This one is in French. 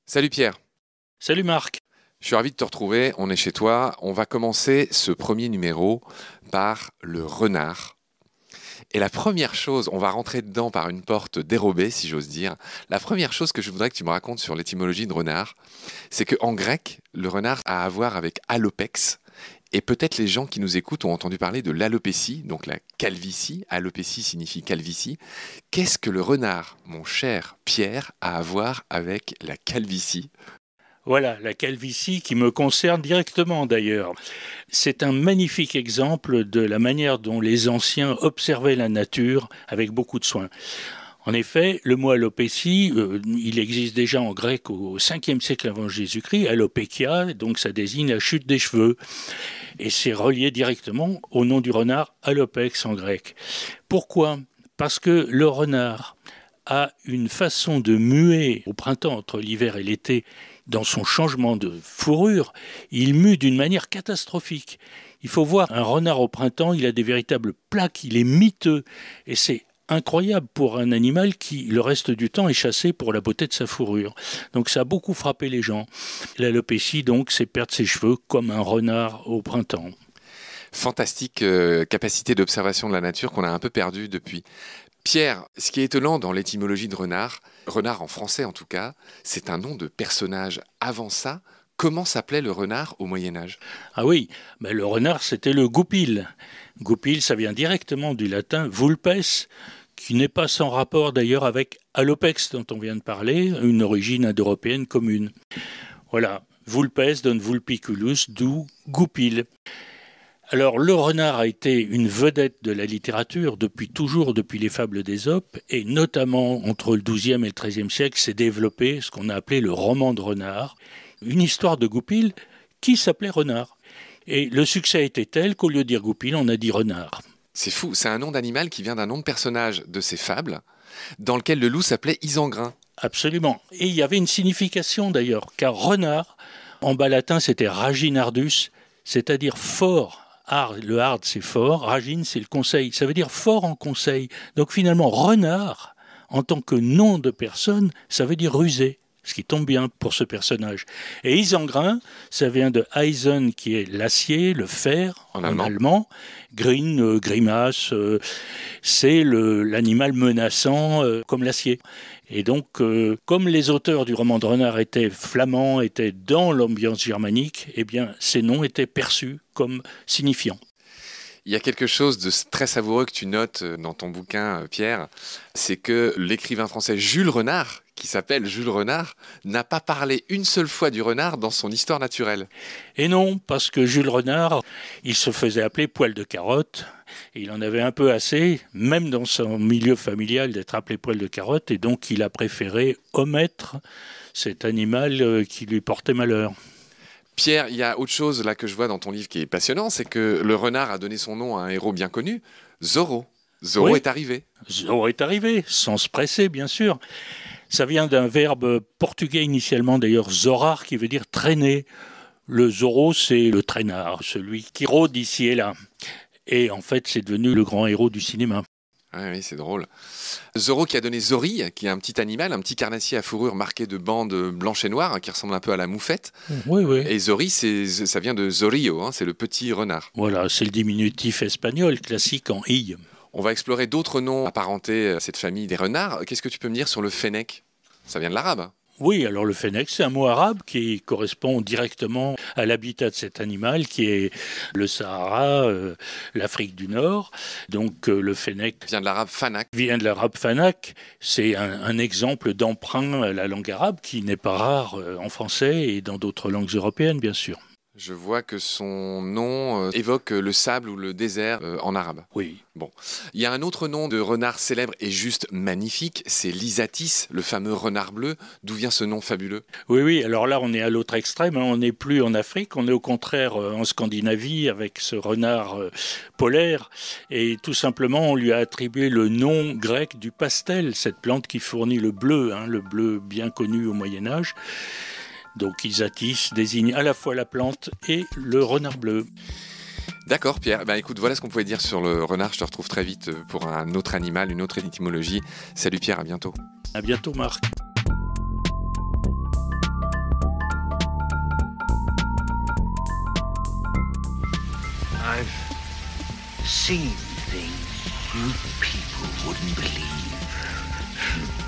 Salut Pierre, Salut Marc. je suis ravi de te retrouver, on est chez toi. On va commencer ce premier numéro par le renard. Et la première chose, on va rentrer dedans par une porte dérobée, si j'ose dire. La première chose que je voudrais que tu me racontes sur l'étymologie de renard, c'est qu'en grec, le renard a à voir avec alopex. Et peut-être les gens qui nous écoutent ont entendu parler de l'alopécie, donc la calvitie. Alopécie signifie calvitie. Qu'est-ce que le renard, mon cher Pierre, a à voir avec la calvitie? Voilà, la calvitie qui me concerne directement d'ailleurs. C'est un magnifique exemple de la manière dont les anciens observaient la nature avec beaucoup de soin. En effet, le mot alopécie, il existe déjà en grec au 5e siècle avant Jésus-Christ, alopékia, donc ça désigne la chute des cheveux. Et c'est relié directement au nom du renard, alopex en grec. Pourquoi? Parce que le renard a une façon de muer au printemps entre l'hiver et l'été dans son changement de fourrure. Il mue d'une manière catastrophique. Il faut voir un renard au printemps, il a des véritables plaques, il est miteux. Et c'est incroyable pour un animal qui, le reste du temps, est chassé pour la beauté de sa fourrure. Donc ça a beaucoup frappé les gens. L'alopécie, donc, c'est perdre ses cheveux comme un renard au printemps. Fantastique capacité d'observation de la nature qu'on a un peu perdue depuis. Pierre, ce qui est étonnant dans l'étymologie de renard, renard en français en tout cas, c'est un nom de personnage. Avant ça, comment s'appelait le renard au Moyen Âge? Ah oui, ben le renard, c'était le goupil. Goupil, ça vient directement du latin vulpes, qui n'est pas sans rapport d'ailleurs avec alopex dont on vient de parler, une origine indo-européenne commune. Voilà, vulpes donne vulpiculus, d'où goupil. Alors, le renard a été une vedette de la littérature depuis toujours, depuis les fables d'Ésope, et notamment entre le XIIe et le XIIIe siècle s'est développé ce qu'on a appelé le roman de renard, une histoire de Goupil qui s'appelait Renard. Et le succès a été tel qu'au lieu de dire Goupil, on a dit Renard. C'est fou, c'est un nom d'animal qui vient d'un nom de personnage de ces fables, dans lequel le loup s'appelait Isengrin. Absolument. Et il y avait une signification d'ailleurs, car renard, en bas latin, c'était raginardus, c'est-à-dire fort. Le hard, c'est fort. Ragine, c'est le conseil. Ça veut dire fort en conseil. Donc finalement, renard, en tant que nom de personne, ça veut dire rusé. Ce qui tombe bien pour ce personnage. Et Isengrin, ça vient de Eisen, qui est l'acier, le fer, En en allemand. allemand. Grin, grimace, c'est l'animal menaçant comme l'acier. Et donc, comme les auteurs du roman de renard étaient flamands, étaient dans l'ambiance germanique, eh bien, ces noms étaient perçus comme signifiants. Il y a quelque chose de très savoureux que tu notes dans ton bouquin, Pierre, c'est que l'écrivain français Jules Renard, qui s'appelle Jules Renard, n'a pas parlé une seule fois du renard dans son histoire naturelle. Et non, parce que Jules Renard, il se faisait appeler poil de carotte. Et il en avait un peu assez, même dans son milieu familial, d'être appelé poil de carotte. Et donc, il a préféré omettre cet animal qui lui portait malheur. Pierre, il y a autre chose là que je vois dans ton livre qui est passionnant, c'est que le renard a donné son nom à un héros bien connu, Zorro. Zorro Oui, est arrivé. Zorro est arrivé, sans se presser, bien sûr. Ça vient d'un verbe portugais initialement, d'ailleurs, zorar, qui veut dire traîner. Le Zorro, c'est le traînard, celui qui rôde ici et là. Et en fait, c'est devenu le grand héros du cinéma. Ouais, oui, c'est drôle. Zorro qui a donné Zori, qui est un petit animal, un petit carnassier à fourrure marqué de bandes blanches et noires, qui ressemble un peu à la moufette. Oui, oui. Et Zori, ça vient de Zorio, c'est le petit renard. Voilà, c'est le diminutif espagnol classique en i. On va explorer d'autres noms apparentés à cette famille des renards. Qu'est-ce que tu peux me dire sur le fennec? Ça vient de l'arabe. Oui, alors le fennec, c'est un mot arabe qui correspond directement à l'habitat de cet animal qui est le Sahara, l'Afrique du Nord. Donc le fennec Ça vient de l'arabe fanak. vient de l'arabe fanak. C'est un exemple d'emprunt à la langue arabe qui n'est pas rare en français et dans d'autres langues européennes, bien sûr. Je vois que son nom évoque le sable ou le désert en arabe. Oui. Bon. Il y a un autre nom de renard célèbre et juste magnifique, c'est l'Isatis, le fameux renard bleu. D'où vient ce nom fabuleux? Oui, oui, alors là, on est à l'autre extrême, on n'est plus en Afrique, on est au contraire en Scandinavie avec ce renard polaire. Et tout simplement, on lui a attribué le nom grec du pastel, cette plante qui fournit le bleu bien connu au Moyen-Âge. Donc Isatis désigne à la fois la plante et le renard bleu. D'accord, Pierre. Ben, écoute, voilà ce qu'on pouvait dire sur le renard. Je te retrouve très vite pour un autre animal, une autre étymologie. Salut Pierre, à bientôt. À bientôt Marc. seen things you people wouldn't believe.